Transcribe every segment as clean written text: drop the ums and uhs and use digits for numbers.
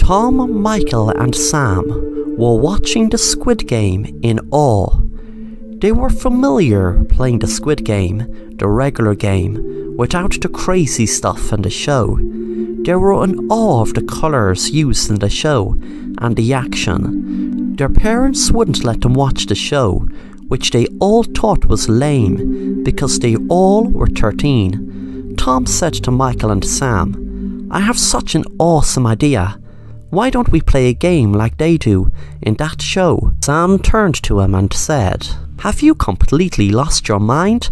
Tom, Michael and Sam were watching the Squid Game in awe. They were familiar playing the Squid Game, the regular game, without the crazy stuff in the show. They were in awe of the colours used in the show and the action. Their parents wouldn't let them watch the show, which they all thought was lame because they all were 13. Tom said to Michael and Sam, "I have such an awesome idea. Why don't we play a game like they do in that show?" Sam turned to him and said, "Have you completely lost your mind?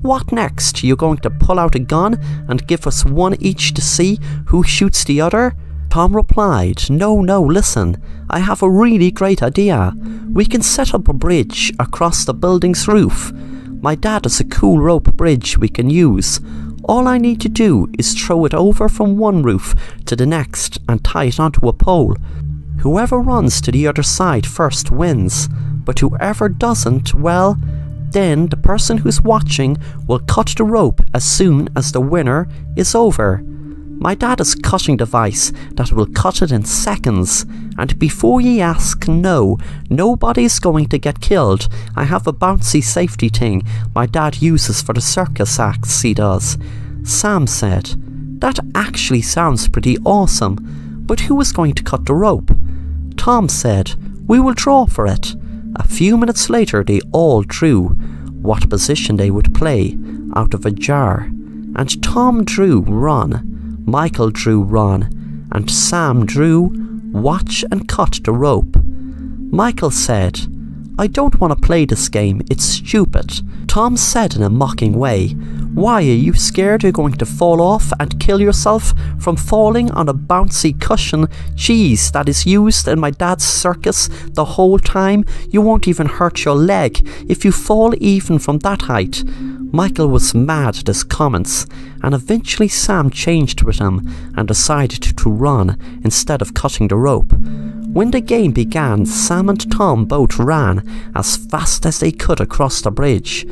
What next? You going to pull out a gun and give us one each to see who shoots the other?" Tom replied, No, listen, I have a really great idea. We can set up a bridge across the building's roof. My dad has a cool rope bridge we can use. All I need to do is throw it over from one roof to the next and tie it onto a pole. Whoever runs to the other side first wins, but whoever doesn't, well, then the person who's watching will cut the rope as soon as the winner is over. My dad has a cutting device that will cut it in seconds, and before ye ask, no, nobody's going to get killed. I have a bouncy safety thing my dad uses for the circus acts he does." Sam said, "That actually sounds pretty awesome, but who is going to cut the rope?" Tom said, "We will draw for it." A few minutes later they all drew what position they would play out of a jar, and Tom drew run, Michael drew run, and Sam drew watch and cut the rope. Michael said, "I don't want to play this game, it's stupid." Tom said in a mocking way, "Why, are you scared you're going to fall off and kill yourself from falling on a bouncy cushion cheese that is used in my dad's circus the whole time? You won't even hurt your leg if you fall even from that height." Michael was mad at his comments, and eventually Sam changed with him and decided to run instead of cutting the rope. When the game began, Sam and Tom both ran as fast as they could across the bridge.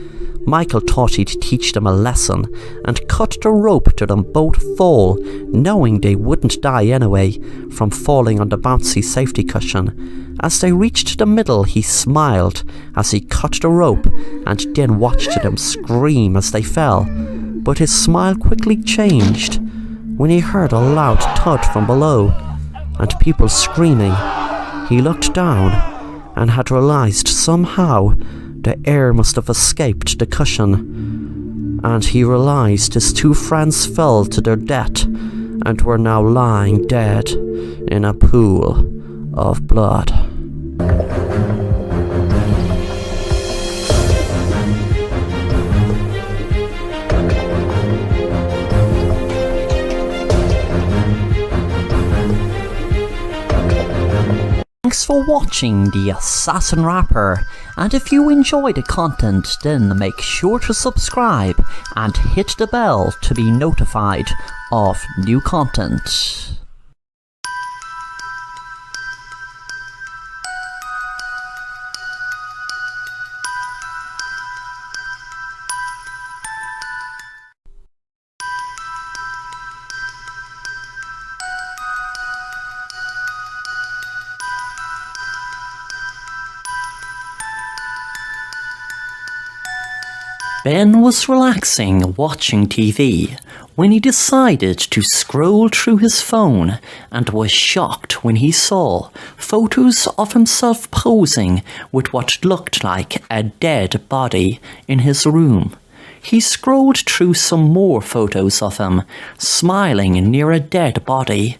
Michael thought he'd teach them a lesson and cut the rope to them both fall, knowing they wouldn't die anyway from falling on the bouncy safety cushion. As they reached the middle, he smiled as he cut the rope and then watched them scream as they fell. But his smile quickly changed when he heard a loud thud from below and people screaming. He looked down and had realized somehow the air must have escaped the cushion, and he realized his two friends fell to their death and were now lying dead in a pool of blood. Thanks for watching The Assassin Rapper, and if you enjoy the content, then make sure to subscribe and hit the bell to be notified of new content. Ben was relaxing watching TV when he decided to scroll through his phone and was shocked when he saw photos of himself posing with what looked like a dead body in his room. He scrolled through some more photos of him smiling near a dead body.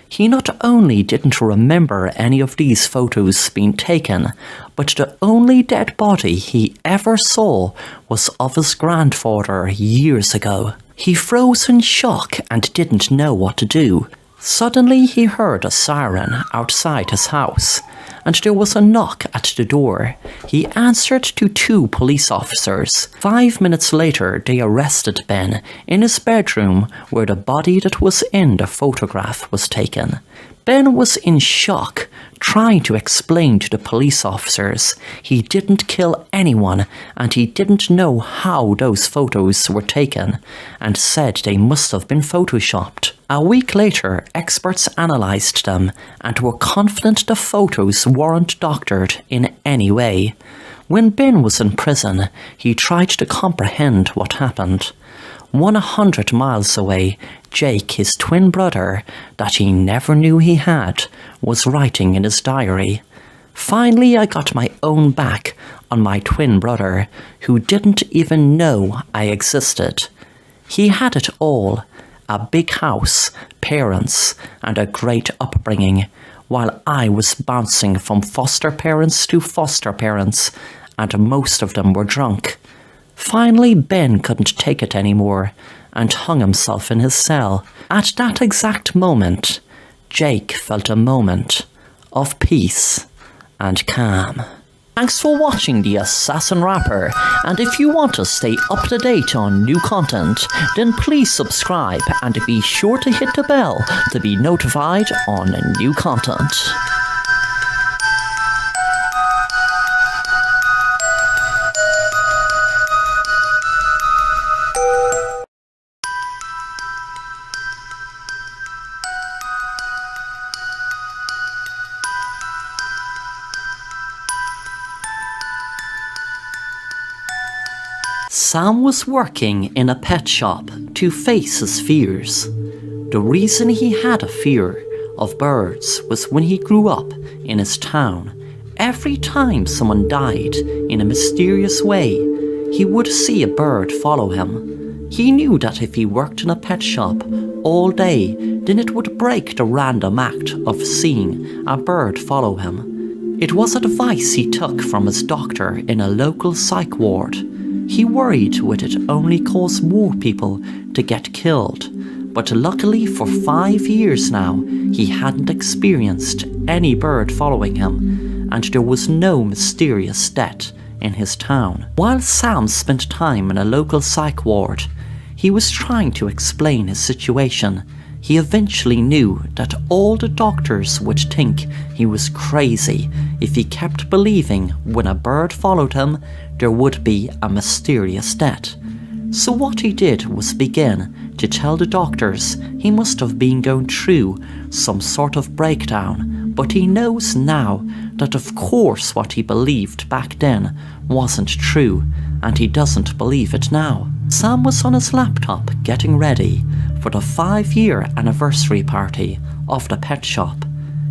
He not only didn't remember any of these photos being taken, but the only dead body he ever saw was of his grandfather years ago. He froze in shock and didn't know what to do. Suddenly he heard a siren outside his house, and there was a knock at the door. He answered to two police officers. 5 minutes later, they arrested Ben in his bedroom where the body that was in the photograph was taken. Ben was in shock, trying to explain to the police officers he didn't kill anyone and he didn't know how those photos were taken, and said they must have been photoshopped. A week later, experts analysed them and were confident the photos weren't doctored in any way. When Ben was in prison, he tried to comprehend what happened. 100 miles away, Jake, his twin brother, that he never knew he had, was writing in his diary, "Finally I got my own back on my twin brother, who didn't even know I existed. He had it all, a big house, parents, and a great upbringing, while I was bouncing from foster parents to foster parents, and most of them were drunk." Finally, Ben couldn't take it anymore and hung himself in his cell. At that exact moment, Jake felt a moment of peace and calm. Thanks for watching The Assassin Rapper, and if you want to stay up to date on new content, then please subscribe and be sure to hit the bell to be notified on new content. Sam was working in a pet shop to face his fears. The reason he had a fear of birds was when he grew up in his town. Every time someone died in a mysterious way, he would see a bird follow him. He knew that if he worked in a pet shop all day, then it would break the random act of seeing a bird follow him. It was advice he took from his doctor in a local psych ward. He worried would it only cause more people to get killed, but luckily for 5 years now, he hadn't experienced any bird following him, and there was no mysterious death in his town. While Sam spent time in a local psych ward, he was trying to explain his situation. He eventually knew that all the doctors would think he was crazy if he kept believing when a bird followed him, there would be a mysterious death. So what he did was begin to tell the doctors he must have been going through some sort of breakdown, but he knows now that of course what he believed back then wasn't true, and he doesn't believe it now. Sam was on his laptop getting ready for the 5-year anniversary party of the pet shop.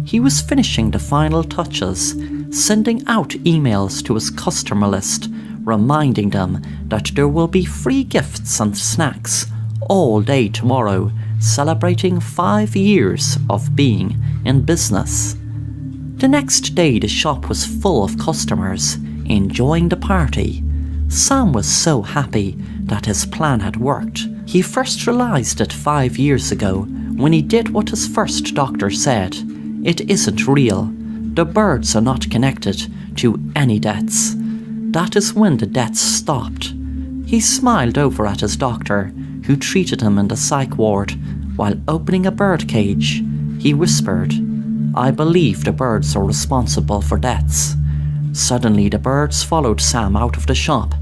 He was finishing the final touches, sending out emails to his customer list, reminding them that there will be free gifts and snacks all day tomorrow, celebrating 5 years of being in business. The next day the shop was full of customers enjoying the party. Sam was so happy that his plan had worked. He first realised it 5 years ago when he did what his first doctor said. It isn't real. The birds are not connected to any deaths. That is when the deaths stopped. He smiled over at his doctor, who treated him in the psych ward, while opening a bird cage. He whispered, "I believe the birds are responsible for deaths." Suddenly the birds followed Sam out of the shop,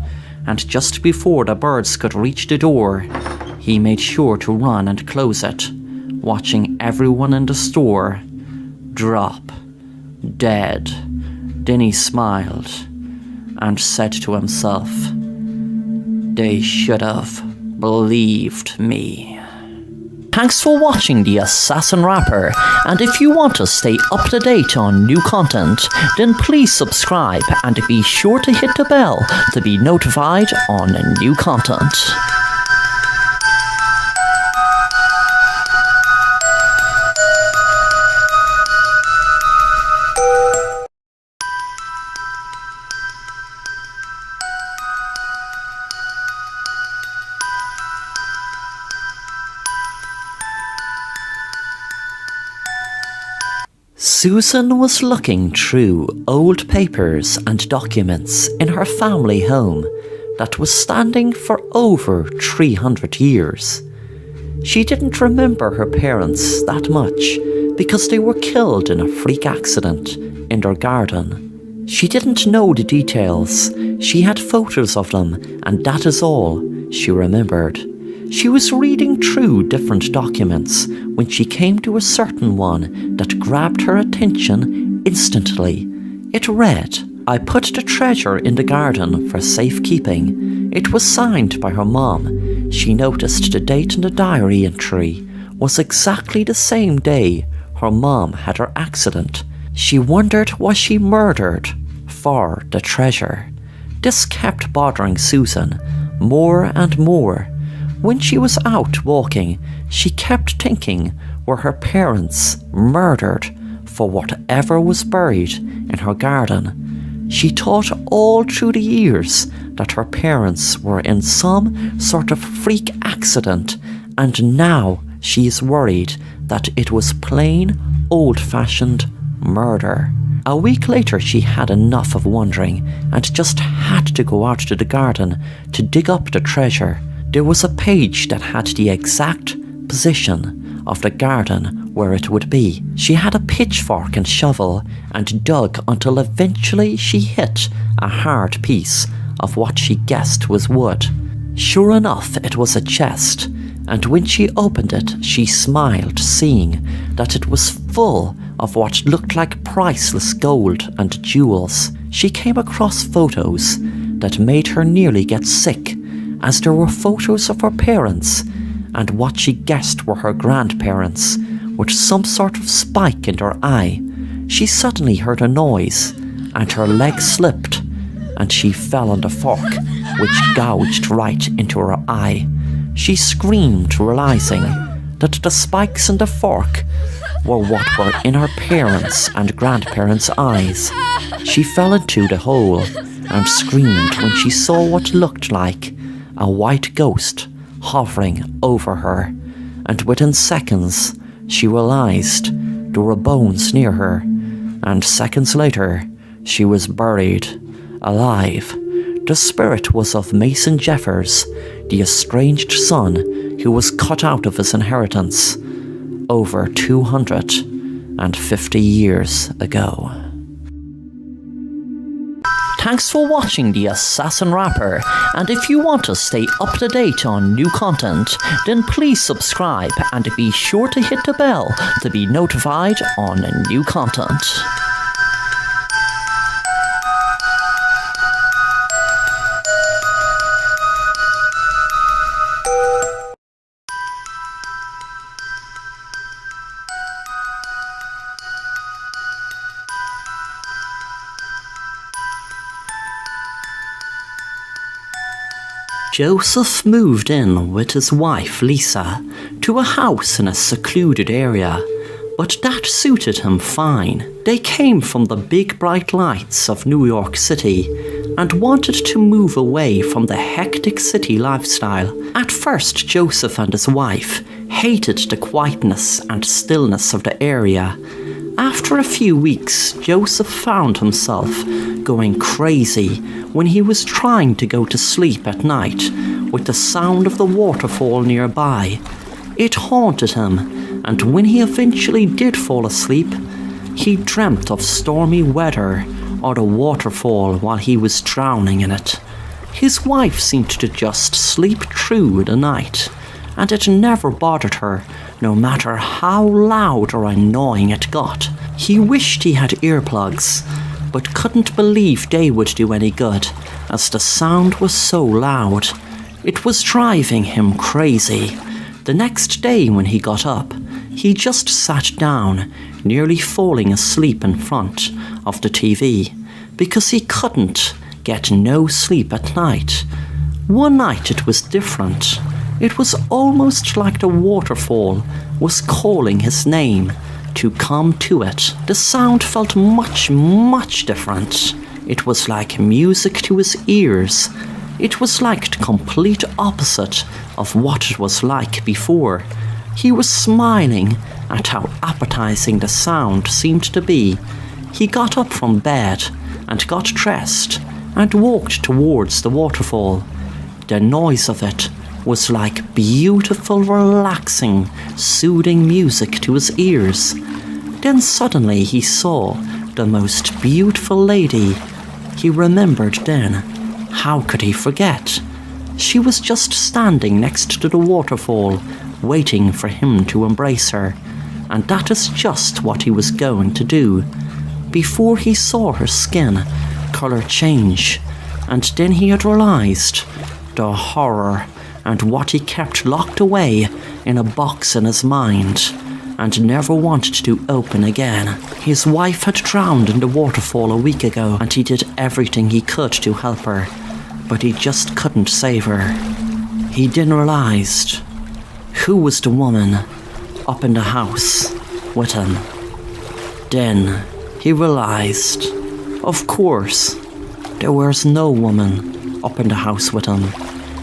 and just before the birds could reach the door, he made sure to run and close it, watching everyone in the store drop dead. Then he smiled and said to himself, "They should have believed me." Thanks for watching The Assassin Rapper, and if you want to stay up to date on new content, then please subscribe and be sure to hit the bell to be notified on new content. Susan was looking through old papers and documents in her family home that was standing for over 300 years. She didn't remember her parents that much because they were killed in a freak accident in their garden. She didn't know the details. She had photos of them, and that is all she remembered. She was reading through different documents when she came to a certain one that grabbed her attention instantly. It read, "I put the treasure in the garden for safekeeping." It was signed by her mom. She noticed the date in the diary entry was exactly the same day her mom had her accident. She wondered, was she murdered for the treasure? This kept bothering Susan more and more. When she was out walking, she kept thinking, were her parents murdered for whatever was buried in her garden? She thought all through the years that her parents were in some sort of freak accident, and now she is worried that it was plain, old-fashioned murder. A week later, she had enough of wondering and just had to go out to the garden to dig up the treasure. There was a page that had the exact position of the garden where it would be. She had a pitchfork and shovel and dug until eventually she hit a hard piece of what she guessed was wood. Sure enough, it was a chest, and when she opened it, she smiled, seeing that it was full of what looked like priceless gold and jewels. She came across photos that made her nearly get sick, as there were photos of her parents and what she guessed were her grandparents, with some sort of spike in her eye. She suddenly heard a noise, and her leg slipped, and she fell on the fork, which gouged right into her eye. She screamed, realizing that the spikes in the fork were what were in her parents' and grandparents' eyes. She fell into the hole and screamed when she saw what looked like a white ghost hovering over her, and within seconds she realized there were bones near her, and seconds later she was buried alive. The spirit was of Mason Jeffers, the estranged son who was cut out of his inheritance over 250 years ago. Thanks for watching The Assassin Rapper, and if you want to stay up to date on new content, then please subscribe and be sure to hit the bell to be notified on new content. Joseph moved in with his wife Lisa to a house in a secluded area, but that suited him fine. They came from the big bright lights of New York City and wanted to move away from the hectic city lifestyle. At first, Joseph and his wife hated the quietness and stillness of the area. After a few weeks, Joseph found himself going crazy when he was trying to go to sleep at night with the sound of the waterfall nearby. It haunted him, and when he eventually did fall asleep, he dreamt of stormy weather or the waterfall while he was drowning in it. His wife seemed to just sleep through the night, and it never bothered her, no matter how loud or annoying it got. He wished he had earplugs, but couldn't believe they would do any good, as the sound was so loud. It was driving him crazy. The next day when he got up, he just sat down, nearly falling asleep in front of the TV, because he couldn't get no sleep at night. One night it was different. It was almost like the waterfall was calling his name to come to it. The sound felt much, much different. It was like music to his ears. It was like the complete opposite of what it was like before. He was smiling at how appetizing the sound seemed to be. He got up from bed and got dressed and walked towards the waterfall. The noise of it was like beautiful, relaxing, soothing music to his ears. Then suddenly he saw the most beautiful lady. He remembered then. How could he forget? She was just standing next to the waterfall, waiting for him to embrace her, and that is just what he was going to do. Before he saw her skin colour change, and then he had realised the horror and what he kept locked away in a box in his mind and never wanted to open again. His wife had drowned in the waterfall a week ago, and he did everything he could to help her, but he just couldn't save her. He then realised who was the woman up in the house with him. Then he realised, of course, there was no woman up in the house with him.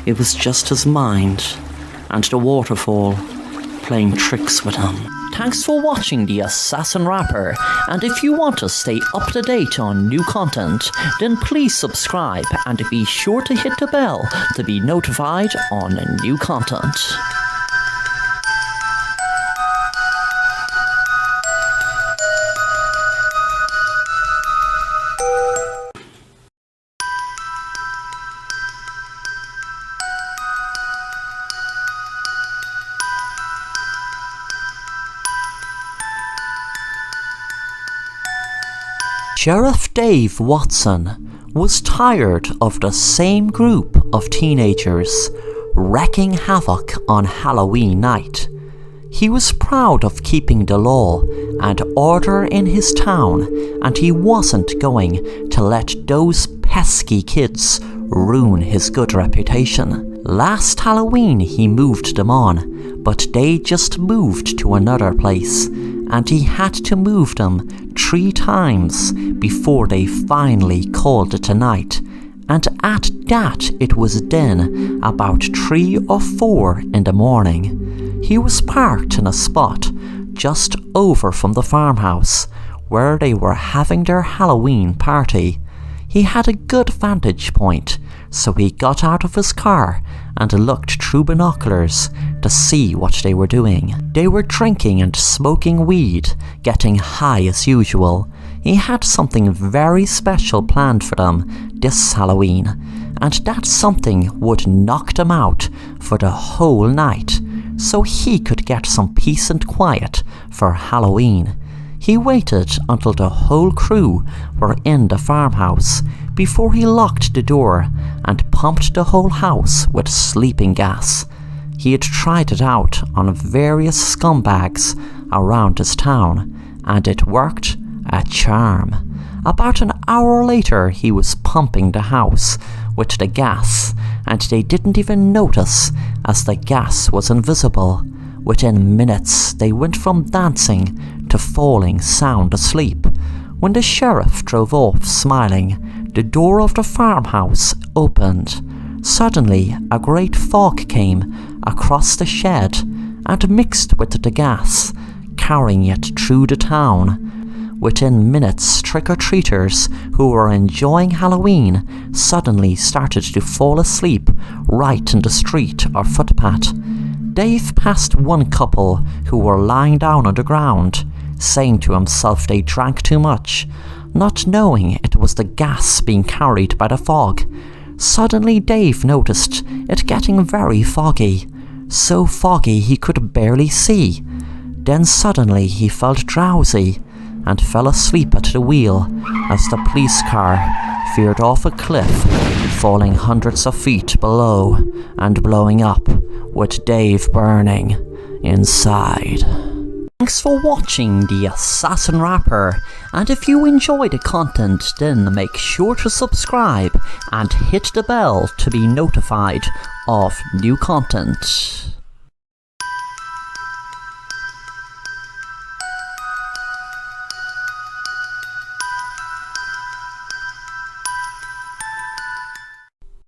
It was just his mind and the waterfall playing tricks with him. Thanks for watching The Assassin Rapper, and if you want to stay up to date on new content, then please subscribe and be sure to hit the bell to be notified on new content. Sheriff Dave Watson was tired of the same group of teenagers wreaking havoc on Halloween night. He was proud of keeping the law and order in his town, and he wasn't going to let those pesky kids ruin his good reputation. Last Halloween he moved them on, but they just moved to another place, and he had to move them 3 times before they finally called it a night. And at that it was then about 3 or 4 in the morning. He was parked in a spot just over from the farmhouse where they were having their Halloween party. He had a good vantage point, so he got out of his car and looked through binoculars to see what they were doing. They were drinking and smoking weed, getting high as usual. He had something very special planned for them this Halloween, and that something would knock them out for the whole night, so he could get some peace and quiet for Halloween. He waited until the whole crew were in the farmhouse before he locked the door and pumped the whole house with sleeping gas. He had tried it out on various scumbags around his town, and it worked a charm. About an hour later he was pumping the house with the gas, and they didn't even notice as the gas was invisible. Within minutes they went from dancing to falling sound asleep. When the sheriff drove off smiling, the door of the farmhouse opened. Suddenly a great fog came across the shed and mixed with the gas, carrying it through the town. Within minutes, trick-or-treaters who were enjoying Halloween suddenly started to fall asleep right in the street or footpath. Dave passed one couple who were lying down on the ground, saying to himself they drank too much, not knowing it was the gas being carried by the fog. Suddenly Dave noticed it getting very foggy, so foggy he could barely see. Then suddenly he felt drowsy and fell asleep at the wheel as the police car veered off a cliff, falling hundreds of feet below and blowing up, with Dave burning inside. Thanks for watching The Assassin Rapper, and if you enjoy the content then make sure to subscribe and hit the bell to be notified of new content.